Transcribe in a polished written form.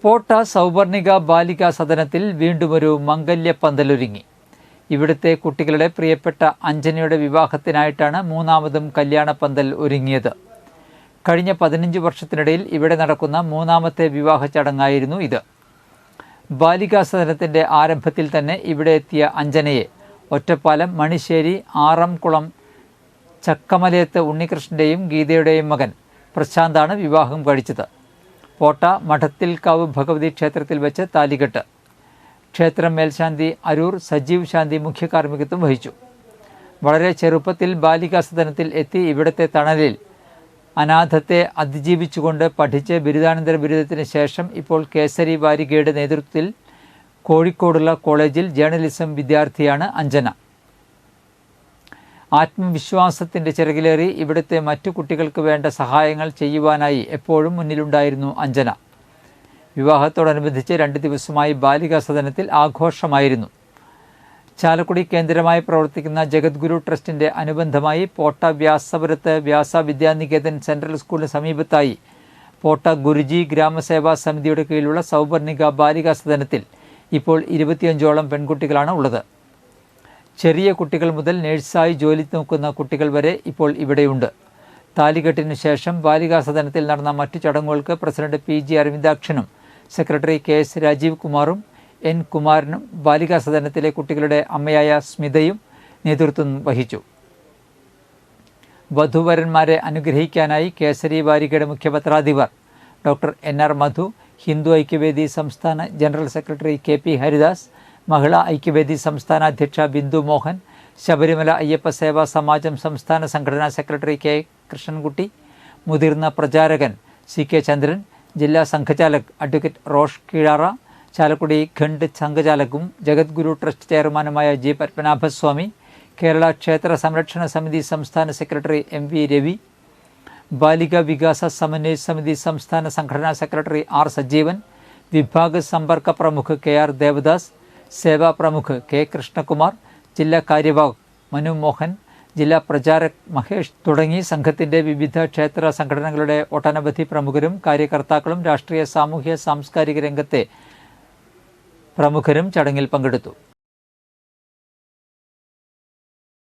പോട്ട സൗവർണിക ബാലികാ സദനത്തിൽ വീണ്ടുമൊരു മംഗല്യപ്പന്തലൊരുങ്ങി. ഇവിടുത്തെ കുട്ടികളുടെ പ്രിയപ്പെട്ട അഞ്ജനയുടെ വിവാഹത്തിനായിട്ടാണ് മൂന്നാമതും കല്യാണപ്പന്തൽ ഒരുങ്ങിയത്. കഴിഞ്ഞ 15 വർഷത്തിനിടയിൽ ഇവിടെ നടക്കുന്ന മൂന്നാമത്തെ വിവാഹ ചടങ്ങായിരുന്നു ഇത്. ബാലികാ സദനത്തിൻ്റെ ആരംഭത്തിൽ തന്നെ ഇവിടെ എത്തിയ അഞ്ജനയെ ഒറ്റപ്പാലം മണിശ്ശേരി ആറംകുളം ചക്കമലയത്ത് ഉണ്ണികൃഷ്ണൻ്റെയും ഗീതയുടെയും മകൻ പ്രശാന്താണ് വിവാഹം കഴിച്ചത്. പോട്ട മഠത്തിൽക്കാവ് ഭഗവതി ക്ഷേത്രത്തിൽ വെച്ച് താലികെട്ട്. ക്ഷേത്രം മേൽശാന്തി അരൂർ സജീവ് ശാന്തി മുഖ്യ കാർമ്മികത്വം വഹിച്ചു. വളരെ ചെറുപ്പത്തിൽ ബാലികാ സദനത്തിൽ എത്തി ഇവിടുത്തെ തണലിൽ അനാഥത്തെ അതിജീവിച്ചുകൊണ്ട് പഠിച്ച് ബിരുദാനന്തര ബിരുദത്തിന് ശേഷം ഇപ്പോൾ കേസരി വാരികയുടെ നേതൃത്വത്തിൽ കോഴിക്കോടുള്ള കോളേജിൽ ജേർണലിസം വിദ്യാർത്ഥിയാണ് അഞ്ജന. ആത്മവിശ്വാസത്തിൻ്റെ ചിറകിലേറി ഇവിടുത്തെ മറ്റു കുട്ടികൾക്ക് വേണ്ട സഹായങ്ങൾ ചെയ്യുവാനായി എപ്പോഴും മുന്നിലുണ്ടായിരുന്നു അഞ്ജന. വിവാഹത്തോടനുബന്ധിച്ച് 2 ദിവസമായി ബാലികാ സദനത്തിൽ ആഘോഷമായിരുന്നു. ചാലക്കുടി കേന്ദ്രമായി പ്രവർത്തിക്കുന്ന ജഗദ്ഗുരു ട്രസ്റ്റിൻ്റെ അനുബന്ധമായി പോട്ട വ്യാസപുരത്ത് വ്യാസ വിദ്യാനികേതൻ സെൻട്രൽ സ്കൂളിന് സമീപത്തായി പോട്ട ഗുരുജി ഗ്രാമസേവാ സമിതിയുടെ കീഴിലുള്ള സൗവർണിക ബാലികാ സദനത്തിൽ ഇപ്പോൾ 25ഓളം പെൺകുട്ടികളാണ് ഉള്ളത്. ചെറിയ കുട്ടികൾ മുതൽ നഴ്സായി ജോലി നോക്കുന്ന കുട്ടികൾ വരെ ഇപ്പോൾ ഇവിടെയുണ്ട്. താലികെട്ടിനു ശേഷം ബാലികാ സദനത്തിൽ നടന്ന മറ്റു ചടങ്ങുകൾക്ക് പ്രസിഡന്റ് PG അരവിന്ദാക്ഷനും സെക്രട്ടറി KS രാജീവ് കുമാറും N കുമാരനും ബാലികാ സദനത്തിലെ കുട്ടികളുടെ അമ്മയായ സ്മിതയും നേതൃത്വം വഹിച്ചു. വധുവരന്മാരെ അനുഗ്രഹിക്കാനായി കേസരി വാരികയുടെ മുഖ്യപത്രാധിപർ ഡോക്ടർ NR മധു, ഹിന്ദു ഐക്യവേദി സംസ്ഥാന ജനറൽ സെക്രട്ടറി KP ഹരിദാസ്, മഹിളാ ഐക്യവേദി സംസ്ഥാന അധ്യക്ഷ ബിന്ദു മോഹൻ, ശബരിമല അയ്യപ്പ സേവാ സമാജം സംസ്ഥാന സംഘടനാ സെക്രട്ടറി K കൃഷ്ണൻകുട്ടി, മുതിർന്ന പ്രചാരകൻ CK ചന്ദ്രൻ, ജില്ലാ സംഘചാലക് അഡ്വക്കേറ്റ് റോഷ് കീഴാറ, ചാലക്കുടി ഖണ്ഡ് സംഘചാലകും ജഗദ്ഗുരു ട്രസ്റ്റ് ചെയർമാനുമായ G പത്മനാഭസ്വാമി, കേരള ക്ഷേത്ര സംരക്ഷണ സമിതി സംസ്ഥാന സെക്രട്ടറി MV രവി, ബാലിക വികാസ സമന്വയ സമിതി സംസ്ഥാന സംഘടനാ സെക്രട്ടറി R സജീവൻ, വിഭാഗ് സമ്പർക്ക പ്രമുഖ് KR ദേവദാസ്, സേവാ പ്രമുഖ് K കൃഷ്ണകുമാർ, ജില്ലാ കാര്യവാഹ് മനു മോഹൻ, ജില്ലാ പ്രചാരക് മഹേഷ് തുടങ്ങി സംഘത്തിൻ്റെ വിവിധ ക്ഷേത്ര സംഘടനകളുടെ ഒട്ടനവധി പ്രമുഖരും കാര്യകർത്താക്കളും രാഷ്ട്രീയ സാമൂഹ്യ സാംസ്കാരിക രംഗത്തെ പ്രമുഖരും ചടങ്ങിൽ പങ്കെടുത്തു.